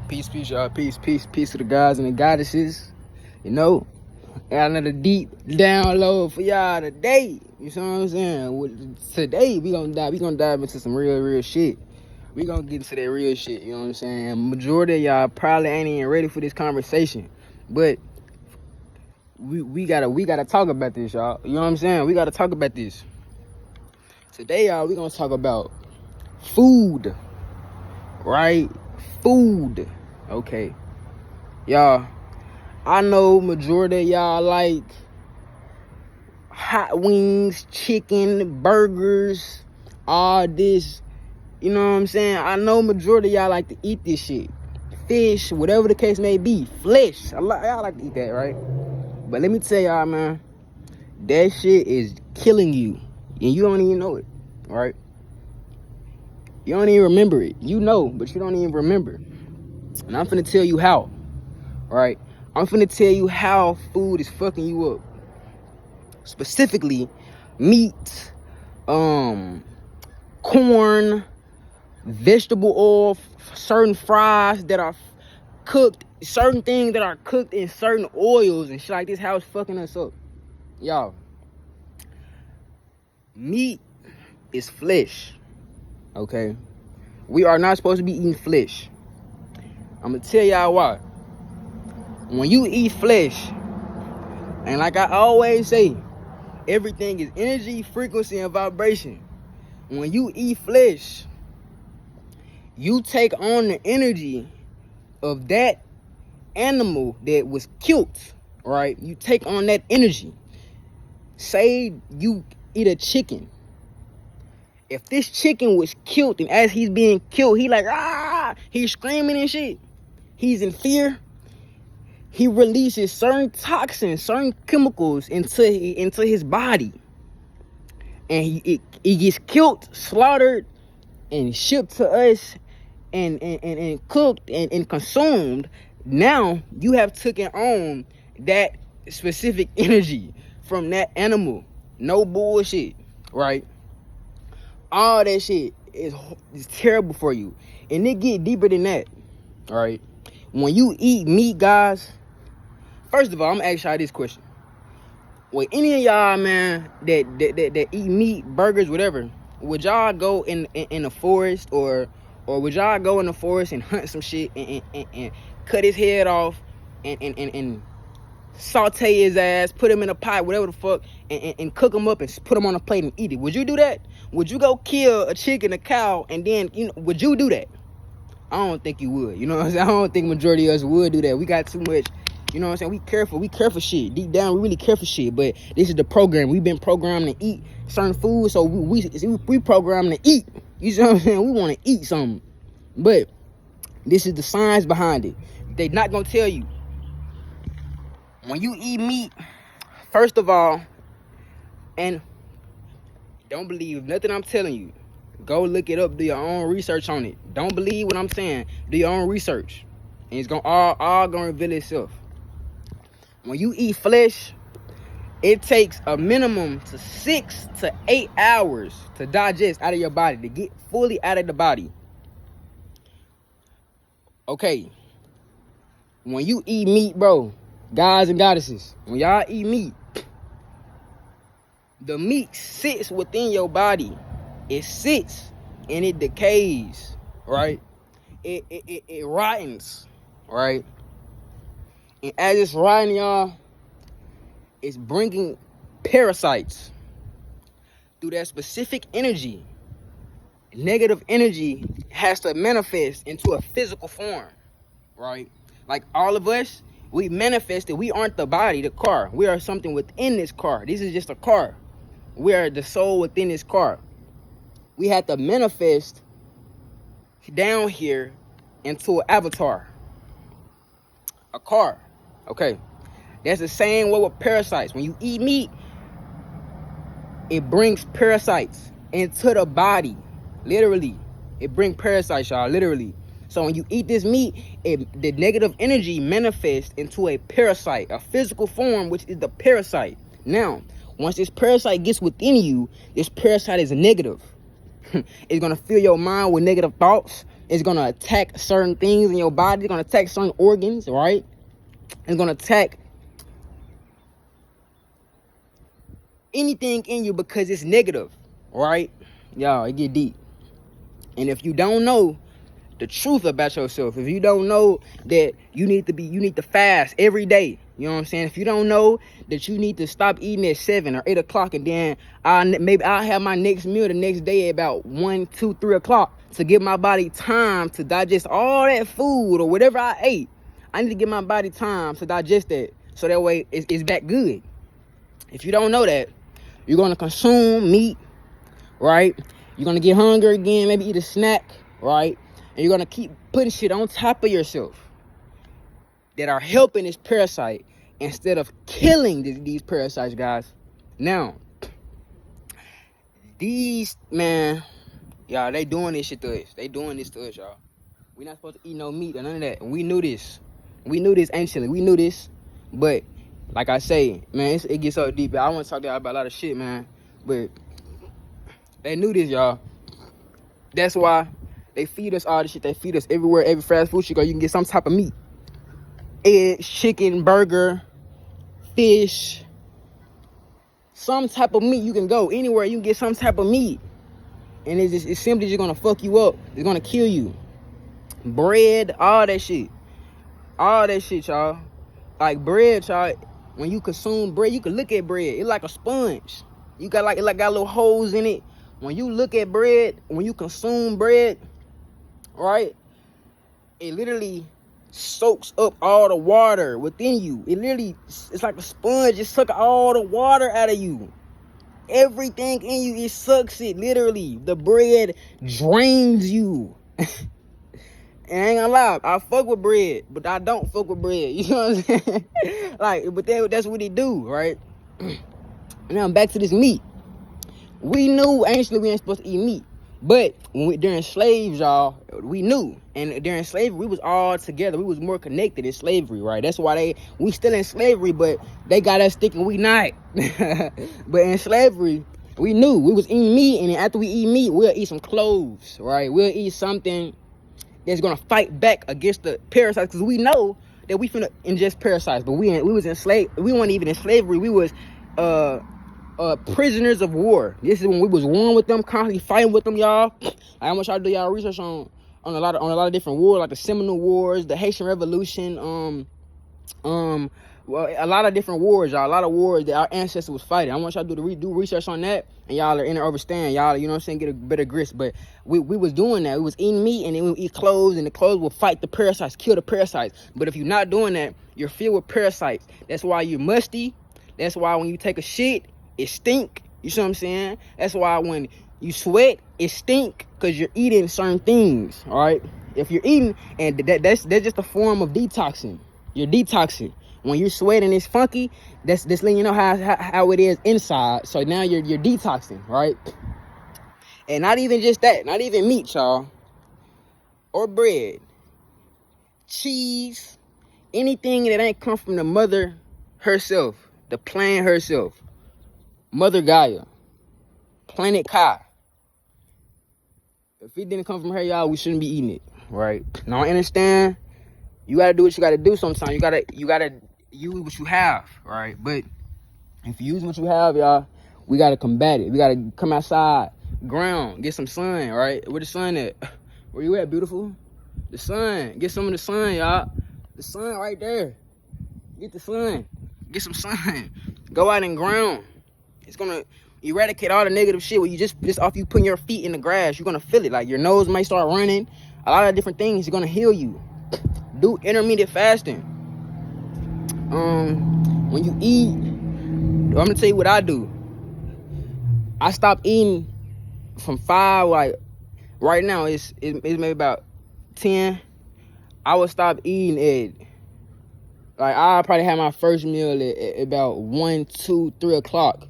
Peace, y'all. Peace to the guys and the goddesses. You know, got another deep download for y'all today. You know what I'm saying? Today we gonna dive into some real shit. We gonna get into that real shit. You know what I'm saying? Majority of y'all probably ain't even ready for this conversation, but we gotta talk about this, y'all. You know what I'm saying? We gotta talk about this today, y'all. We gonna talk about food, right? Food. Okay, y'all, I know majority of y'all like hot wings, chicken, burgers, all this. You know what I'm saying? I know majority of y'all like to eat this shit. Fish, whatever the case may be. Flesh. Y'all like to eat that, right? But let me tell y'all, man, that shit is killing you. And you don't even know it, right? You don't even remember it. You know, but you don't even remember. And I'm finna tell you how, right? I'm finna tell you how food is fucking you up. Specifically, meat, corn, vegetable oil, certain fries that are cooked, certain things that are cooked in certain oils and shit like this. How it's fucking us up, y'all. Meat is flesh, okay? We are not supposed to be eating flesh. I'm gonna tell y'all why. When you eat flesh, and like I always say, everything is energy, frequency, and vibration. When you eat flesh, you take on the energy of that animal that was killed, right? You take on that energy. Say you eat a chicken. If this chicken was killed, and as he's being killed, he's screaming and shit. He's in fear. He releases certain toxins, certain chemicals into his body. And he gets killed, slaughtered, and shipped to us and cooked and consumed. Now you have taken on that specific energy from that animal. No bullshit, right? All that shit is terrible for you. And it get deeper than that, all right? When you eat meat, guys, first of all, I'm gonna ask y'all this question. With any of y'all, man, that eat meat, burgers, whatever, would y'all go in the forest or would y'all go in the forest and hunt some shit and cut his head off and saute his ass, put him in a pot, whatever the fuck, and cook him up and put him on a plate and eat it? Would you do that? Would you go kill a chicken, a cow, and then, would you do that? I don't think you would. You know what I'm saying? I don't think majority of us would do that. We got too much. You know what I'm saying? We careful shit. Deep down, we really care for shit. But this is the program. We've been programmed to eat certain food, so we programmed to eat. You know what I'm saying? We want to eat something. But this is the science behind it. They not gonna tell you. When you eat meat, first of all, and don't believe nothing I'm telling you. Go look it up. Do your own research on it. Don't believe what I'm saying. Do your own research, and it's gonna all gonna reveal itself. When you eat flesh, it takes a minimum to 6 to 8 hours to digest out of your body, to get fully out of the body. Okay. When you eat meat, bro, guys and goddesses, when y'all eat meat, the meat sits within your body. It sits and it decays, right? It rottens, right? And as it's rotting, y'all, it's bringing parasites through that specific energy. Negative energy has to manifest into a physical form, right? Like all of us, we manifested. We aren't the body, the car. We are something within this car. This is just a car. We are the soul within this car. We had to manifest down here into an avatar, a car. Okay, that's the same way with parasites. When you eat meat, it brings parasites into the body. Literally, it brings parasites, y'all. Literally. So when you eat this meat, the negative energy manifests into a parasite, a physical form, which is the parasite. Now, once this parasite gets within you, this parasite is negative. It's gonna fill your mind with negative thoughts. It's gonna attack certain things in your body. It's gonna attack certain organs, right? It's gonna attack anything in you because it's negative, right? Y'all, it get deep. And if you don't know the truth about yourself, if you don't know that you need to fast every day, you know what I'm saying? If you don't know that you need to stop eating at 7 or 8 o'clock, and then I'll have my next meal the next day about 1, 2, 3 o'clock to give my body time to digest all that food or whatever I ate. I need to give my body time to digest that, so that way it's back good. If you don't know that, you're gonna consume meat, right? You're gonna get hungry again, maybe eat a snack, right? And you're gonna keep putting shit on top of yourself that are helping this parasite instead of killing these parasites, guys. Now, these, man, y'all, they doing this shit to us. They doing this to us, y'all. We're not supposed to eat no meat or none of that. And we knew this. We knew this anciently. We knew this. But, like I say, man, it gets so deep. I want to talk to y'all about a lot of shit, man. But they knew this, y'all. That's why they feed us all this shit. They feed us everywhere. Every fast food you go, you can get some type of meat. Eggs, chicken, burger, fish. Some type of meat. You can go anywhere. You can get some type of meat. And it's simply just going to fuck you up. It's going to kill you. Bread, all that shit. All that shit, y'all. Like bread, y'all. When you consume bread, you can look at bread. It's like a sponge. You got like, it like got little holes in it. When you look at bread, when you consume bread, right, it literally soaks up all the water within you. It literally, it's like a sponge. It sucks all the water out of you. Everything in you, it sucks it, literally. The bread drains you. And I ain't gonna lie, I fuck with bread, but I don't fuck with bread. You know what I'm saying? Like, but that's what it do, right? Now, back to this meat. We knew anciently we ain't supposed to eat meat. But during slaves, y'all, we knew. And during slavery, we was all together. We was more connected in slavery, right? That's why we still in slavery, but they got us thinking we not. But in slavery, we knew we was eating meat, and then after we eat meat, we'll eat some cloves, right? We'll eat something that's gonna fight back against the parasites, because we know that we finna ingest parasites. But we was enslaved. We weren't even in slavery. We was prisoners of war. This is when we was warring with them, constantly fighting with them, y'all. I want y'all to do y'all research on a lot of different wars, like the Seminole Wars, the Haitian Revolution, well, a lot of different wars, y'all. A lot of wars that our ancestors was fighting. I want y'all to do research on that, and y'all are in there understand. Y'all, you know what I'm saying, get a better grist. But we was doing that. We was eating meat, and then we would eat clothes, and the clothes will fight the parasites, kill the parasites. But if you're not doing that, you're filled with parasites. That's why you're musty. That's why when you take a shit, it stink. You see what I'm saying? That's why when you sweat, it stink, because you're eating certain things, all right? If you're eating, and that's just a form of detoxing. You're detoxing. When you're sweating, it's funky. That's letting you know how it is inside. So now you're detoxing, right? And not even just that. Not even meat, y'all. Or bread. Cheese. Anything that ain't come from the mother herself. The plant herself. Mother Gaia. Planet Kai. If it didn't come from her, y'all, we shouldn't be eating it, right? Now I understand. You gotta do what you gotta do sometimes. You gotta use what you have, right? But if you use what you have, y'all, we gotta combat it. We gotta come outside, ground, get some sun, right? Where the sun at? Where you at, beautiful? The sun. Get some of the sun, y'all. The sun right there. Get the sun. Get some sun. Go out and ground. It's gonna eradicate all the negative shit where you just off you putting your feet in the grass. You're gonna feel it. Like your nose might start running. A lot of different things. It's gonna heal you. Do intermittent fasting. When you eat, I'm gonna tell you what I do. I stop eating from 5, like right now it's maybe about 10. I would stop eating at, like, I probably have my first meal at about 1, 2, 3 o'clock.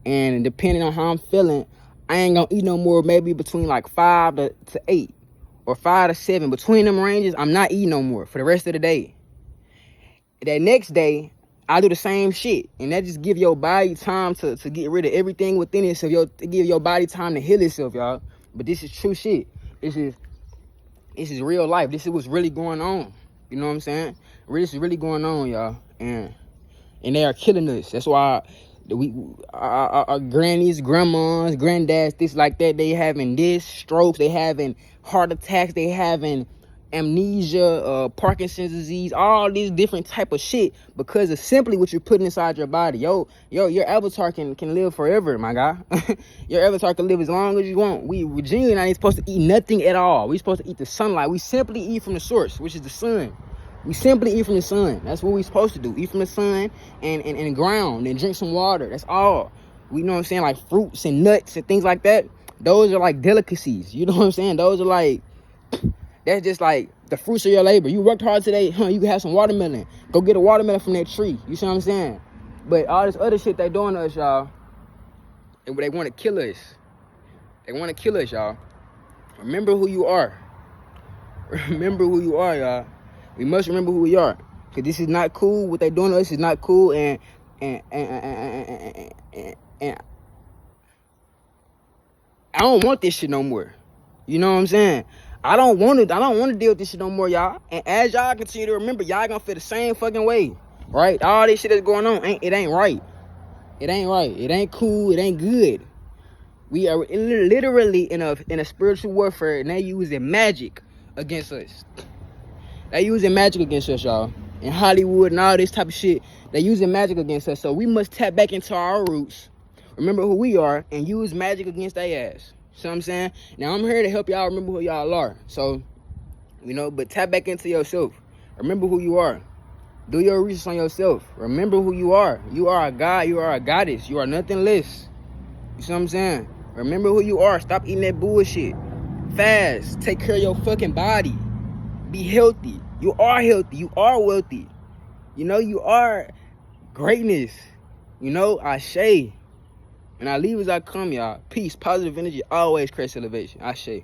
And depending on how I'm feeling, I ain't gonna eat no more, maybe between like 5 to 8 or 5 to 7. Between them ranges, I'm not eating no more for the rest of the day. That next day, I do the same shit. And that just give your body time to get rid of everything within itself. To give your body time to heal itself, y'all. But this is true shit. This is This is real life. This is what's really going on. You know what I'm saying? This is really going on, y'all. And they are killing us. That's why our grannies, grandmas, granddads, things like that, they having strokes, they having heart attacks, they having amnesia, Parkinson's disease, all these different type of shit because of simply what you're putting inside your body. Your avatar can live forever, my guy. Your avatar can live as long as you want. We genuinely not supposed to eat nothing at all. We supposed to eat the sunlight. We simply eat from the source, which is the sun. We simply eat from the sun. That's what we supposed to do. Eat from the sun and ground and drink some water. That's all. We know what I'm saying, like fruits and nuts and things like that. Those are like delicacies. You know what I'm saying? Those are like, that's just like the fruits of your labor. You worked hard today, you can have some watermelon. Go get a watermelon from that tree. You see what I'm saying? But all this other shit they doing to us, y'all, they want to kill us. They want to kill us, y'all. Remember who you are. Remember who you are, y'all. We must remember who we are. Because this is not cool. What they doing to us is not cool. And I don't want this shit no more. You know what I'm saying? I don't want to deal with this shit no more, y'all. And as y'all continue to remember, y'all gonna feel the same fucking way, right? All this shit that's going on, it ain't right. It ain't right. It ain't cool. It ain't good. We are literally in a spiritual warfare, and they using magic against us. They using magic against us, y'all. In Hollywood and all this type of shit, they using magic against us. So we must tap back into our roots, remember who we are, and use magic against their ass. See what I'm saying? Now, I'm here to help y'all remember who y'all are. So, but tap back into yourself. Remember who you are. Do your research on yourself. Remember who you are. You are a god. You are a goddess. You are nothing less. You see what I'm saying? Remember who you are. Stop eating that bullshit. Fast. Take care of your fucking body. Be healthy. You are healthy. You are wealthy. You are greatness. Ashe. And I leave as I come, y'all. Peace, positive energy, always creates elevation. Ashe.